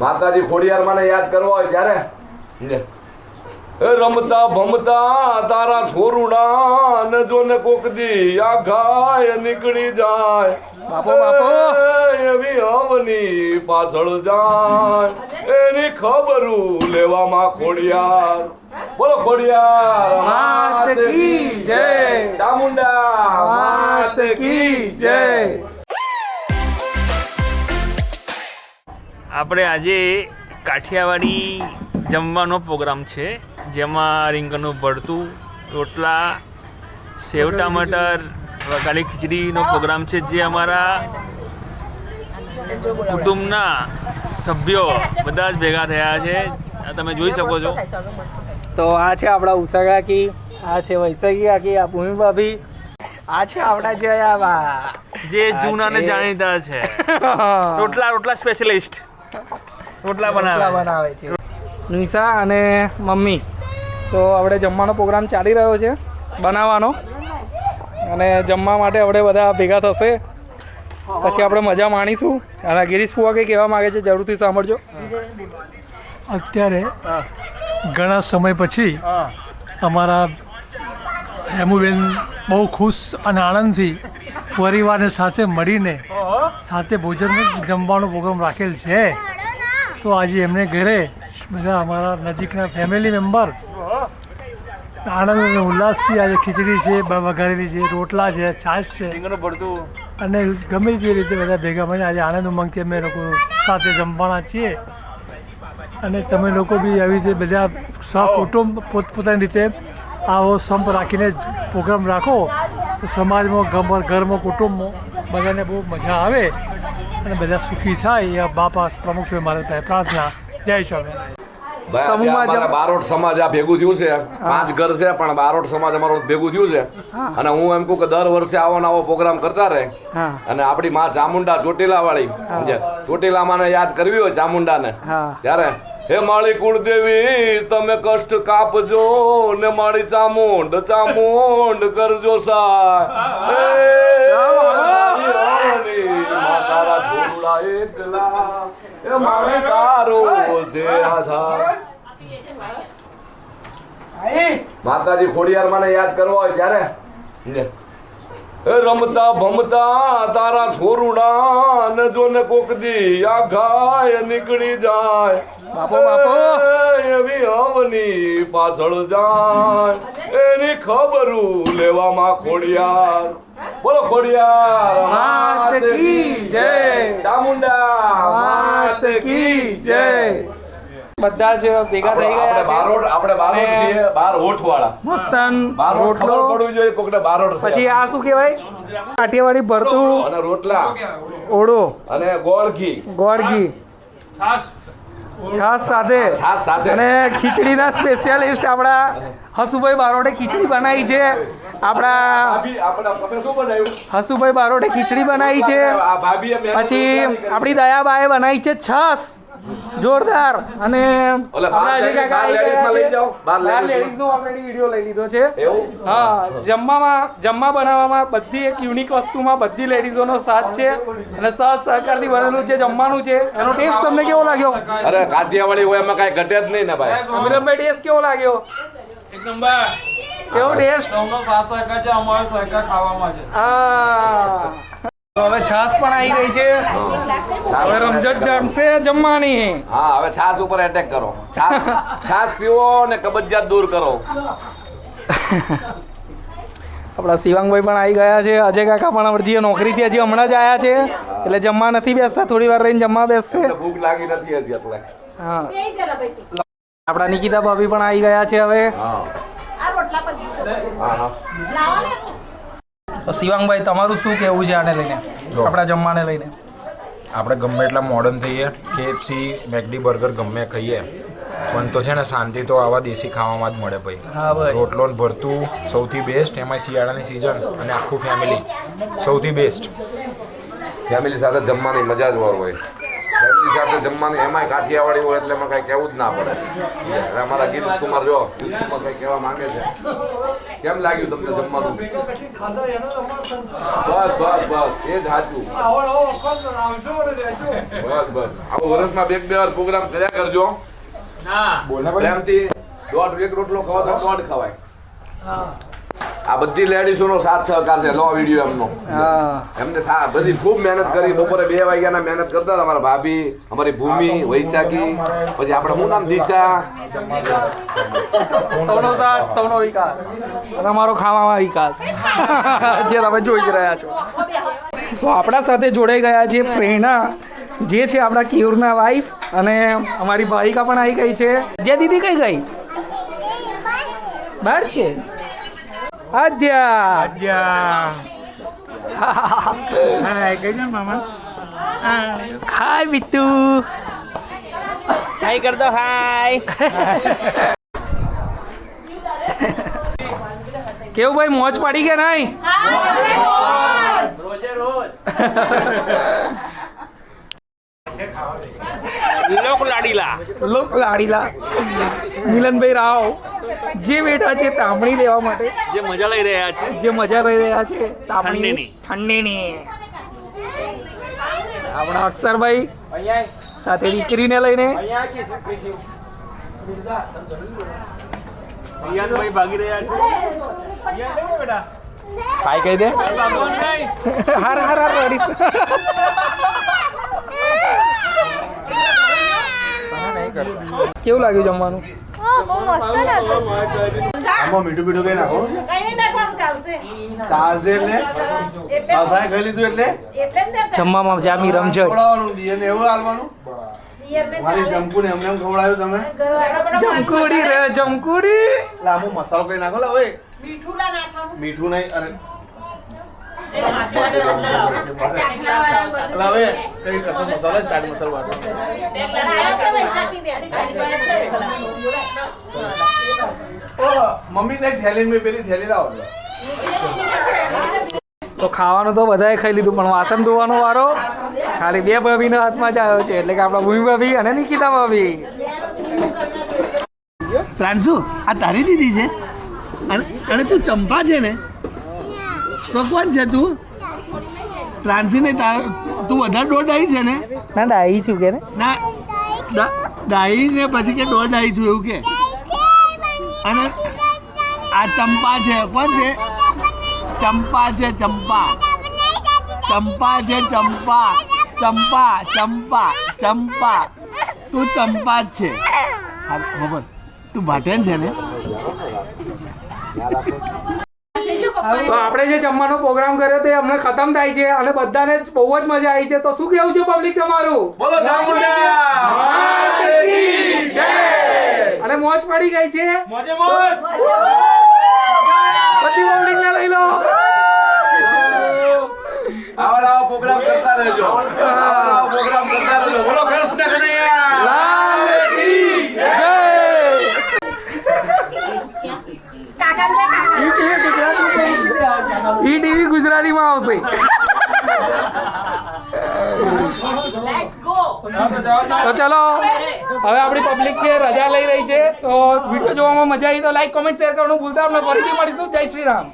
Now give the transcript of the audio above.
માતાજી ખોડિયાર મને યાદ કરવા હોય ત્યારે રમતા ભમતા તારા છોરુડા ને જો ને કોક દી આ ગાય નીકળી જાય બાપો બાપો એવી હવની પાછળ જાય એની ખબરું લેવામાં ખોડિયાર બોલો ખોડિયાર માત કી જય ચામુંડા માત કી જય। આપણે આજે કાઠિયાવાડી જમવાનો પ્રોગ્રામ છે, જેમાં રીંગણનું ભરતું, રોટલા, સેવ ટમાટર, વઘારેલી ખીચડીનો પ્રોગ્રામ છે, જે અમારા કુટુંબના સભ્યો બધા જ ભેગા થયા છે, તમે જોઈ શકો છો। તો આ છે આપણા ઉષા કાકી, આ છે વૈશાખી કાકી, આ ભૂમિ ભાભી, આ છે આપણા જયાબા જે જૂના ને જાણીતા છે, રોટલા સ્પેશિયલિસ્ટ, રોટલા બનાવે છે નિશા અને મમ્મી। તો આપણે જમવાનો પ્રોગ્રામ ચાલી રહ્યો છે બનાવવાનો, અને જમવા માટે આપણે બધા ભેગા થશે, પછી આપણે મજા માણીશું। અને ગિરીશ ફુવા કંઈ કહેવા માગે છે, જરૂરથી સાંભળજો। અત્યારે ઘણા સમય પછી અમારા હેમુબેન બહુ ખુશ અને આનંદથી પરિવારને સાથે મળીને સાથે ભોજન જમવાનો પ્રોગ્રામ રાખેલ છે। તો આજે એમને ઘરે બધા અમારા નજીકના ફેમિલી મેમ્બર આનંદ અને ઉલ્લાસથી આજે ખીચડી છે, વઘારેલી છે, રોટલા છે, છાશ છે, રીંગણનું ભરતું અને ગમે તે રીતે બધા ભેગા મળીને આજે આનંદ ઉમંગથી અમે લોકો સાથે જમવાના છીએ। અને તમે લોકો બી આવી રીતે બધા સહકુટુંબ પોતપોતાની રીતે આવો સંપ રાખીને જ પ્રોગ્રામ રાખો તો સમાજમાં ઘરમાં કુટુંબમાં બધાને બહુ મજા આવે અને બધા સુખી થાય। એ બાપા પ્રમુખ છે મારા ત્યાં પ્રાર્થના। જય સ્વામિનારાયણ। બારોટ સમાજ આ ભેગું થયું છે, 5 ઘર છે પણ બારોટ સમાજ અમારો ભેગું થયું છે। અને હું એમ કહું કે દર વર્ષે આવો ને આવો પ્રોગ્રામ કરતા રહે, અને આપણી માં ચામુંડા ચોટીલા વાળી ચોટીલા માને યાદ કરવી હોય ચામુંડાને, ત્યારે હે માળી કુળદેવી તમે કષ્ટ કાપજો ને માળી ચામુંડ કરજો સહાય। તારા છોડલા એકલા એ મારી તારો છે આધાર। માતાજી ખોડિયાર મને યાદ કરવા હોય ત્યારે રમતા ભમતા તારા છોરુડા ને જો ને કોક દી આ ગાય નીકળી જાય બાપો બાપો એવી હવની પાછળ જાય એની ખબરું લેવામાં ખોડિયાર બોલો ખોડિયાર માત કી જય ચામુંડા માત કી જય। બધા જ ભેગા થઈ ગયા છે। આપણે બારોટ છીએ, બાર હોઠ વાળા મસ્તાન બારોટ ખબર રોટલો, પડવી જોઈએ કોકને બારોટ છે। પછી આ શું કહેવાય, કાઠિયાવાડી ભરતું, અને રોટલા ઓળો, અને ગોળ ઘી ગોળ ઘી, છાશ સાથે, અને ખીચડીના સ્પેશિયાલિસ્ટ આપણા હસુભાઈ બારોટે ખીચડી બનાવી છે। આપણા હસુભાઈ બારોટે ખીચડી બનાવી છે, પછી આપણી દયાબાએ બનાવી છે છાશ જોરદાર। અને વિડીયો લઈ લીધો છે। હા, જમવા બનાવવામાં બધી એક યુનિક વસ્તુમાં બધી લેડીઝોનો સાથ છે, અને સહ સહકારથી બનેલું છે જમવાનું છે। એનો ટેસ્ટ તમને કેવો લાગ્યો? અરે કાઠિયાવાડી હોય એમાં કઈ ઘટે જ નહીં ને ભાઈ। અમિરમભાઈ ટેસ્ટ કેવો લાગ્યો? એક નંબર કેવો ટેસ્ટ? હા, તો હવે છાશ પણ આવી ગઈ છે, હવે રમઝટ જમશે જમવાની। હા, હવે છાસ ઉપર એટેક કરો, છાસ પીવો ને કબજિયાત દૂર કરો। આપણા શિવાંગભાઈ પણ આવી ગયા છે, અજય કાકા પણ હજી નોકરીથી હજી હમણાં જ આવ્યા છે, એટલે જમવા નથી બેસતા, થોડી વાર રહીને જમવા બેસશે। ભૂખ લાગી નથી હજી એટલે હા, આપણા નિકિતા ભાભી પણ આવી ગયા છે હવે। તો શિવાંગભાઈ તમારું શું કહેવું છે આને લઈને, આપણા જમવાને લઈને? આપણે ગમે એટલા મોડર્ન થઈએ, KFC, મેકડી, બર્ગર ગમે ખાઈએ, પણ તો છે ને શાંતિ તો આવા દેશી ખાવામાં જ મળે હા ભાઈ। ભાઈ, રોટલો ને ભરતું સૌથી બેસ્ટ, એમાં શિયાળાની સિઝન અને આખું ફેમિલી સૌથી બેસ્ટ। ફેમિલી સાથે જમવાની મજા જ હોય, ફેમિલી સાથે જમવાની એમાંય કાઠિયાવાડી હોય એટલે એમાં કઈ કહેવું જ ના પડે. અને અમારા ગિરીશ કુમાર જો ગિરીશ કુમાર કઈ કહેવા માંગે છે. કેમ લાગ્યું તમને જમવાનું? બસ એ જ સાચું. બસ આવો વર્ષમાં 2-2 વાર પ્રોગ્રામ કર્યા કરજો. પ્રેમથી 1.5 રોટલો ખવાતો 1.5 ખવાય. આ બધી લેડીઝો નો સાથ સહકાર છે. લો વિડીયો એમનો. એમને બધી ખૂબ મહેનત કરી. બપોરે 2 વાગ્યાના મહેનત કરતા હતા. અમારા ભાભી, અમારી ભૂમિ, વૈશાખી, પછી આપણે શું નામ, દિશા. સૌનો સાથ સૌનો વિકાસ અને અમારો ખાવામાં વિકાસ જે તમે જોઈ જ રહ્યા છો. તો આપણા સાથે જોડાઈ ગયા છે પ્રેરણા, જે છે આપણા કેયુરના વાઈફ, અને અમારી ભાવિકા પણ આવી ગઈ છે. જે દીદી કઈ ગઈ? બહાર છે. આદ્યા હાય મિત્તુ, હાય કર દો. હાય. કેવું ભાઈ, મોજ પડી કે નહીં? રોજે રોજ. લોક લાડીલા મિલનભાઈ રાવ જે બેઠા છે તાપણી લેવા માટે, જે મજા લઈ રહ્યા છે, તાપણીની ઠંડીની. આપણા અક્ષરભાઈ સાથે દીકરીને લઈને રિયાનભાઈ ભાગી રહ્યા છે. બેટા કાઈ કહી દે. હાર હાર હાર રડીશ. કેવું લાગ્યું જમવાનું? આમાં મીઠું મીઠું કઈ નાખો. ચાલશે એટલે પાસાએ ખાઈ લીધું એટલે જમવામાં જામી રમઝટ. ખવડાવવાનું દિયરને એવું હાલવાનું. મારી જમકુને એમને એમ ખવડાવ્યું તમે. જમકુડી રે જમકુડી. એટલે આમાં મસાલો કઈ નાખો. હવે મીઠું નહીં. અરે એટલે હવે કઈ કસો મસાલો ચાટ મસાલો વાટો. મમ્મી ને થેલી મેં પેલી થેલી લાવો. તો ખાવાનું તો બધાએ ખાઈ લીધું, પણ વાસણ ધોવાનો વારો ખાલી 2 ભાભીના હાથમાં જ આવ્યો છે, એટલે કે આપણા ભૂમિ ભાભી અને નિકિતા ભાભી. પ્રાંશુ, આ તારી દીદી છે અને તું ચંપા છે ને? તો કોણ છે તું? પ્રાંશી ને તું વધારે દોડાઈ છે ને? ના ડાઈ છું કે ને? ના ડાઈ ને પછી કે દોડાઈ છું એવું કે. અને આ ચંપા છે. કોણ છે? ચંપા છે. ચંપા છે. ચંપા તું ચંપા જ છે. બબર તું ભાટેન છે ને? તો આપણે જે જમવાનો પ્રોગ્રામ કર્યો તે અમને ખતમ થાય છે અને બધાને બહુ જ મજા આવી છે. તો શું કેવું છે પબ્લિક તમારું? અને મોજ પડી ગઈ છે. બધી પબ્લિક ને લઈ લો. આવા પ્રોગ્રામ કરતા રહેજો. બોલો કૃષ્ણ કનૈયા લાલ કી જય. ટીવી ગુજરાતીમાં આવશે. તો ચલો, હવે આપણી પબ્લિક છે રજા લઈ રહી છે. તો વિડીયો જોવામાં મજા આવી તો લાઈક, કોમેન્ટ, શેર કરવાનું ભૂલતા. આપણે ફરીથી મળીશું. જય શ્રી રામ.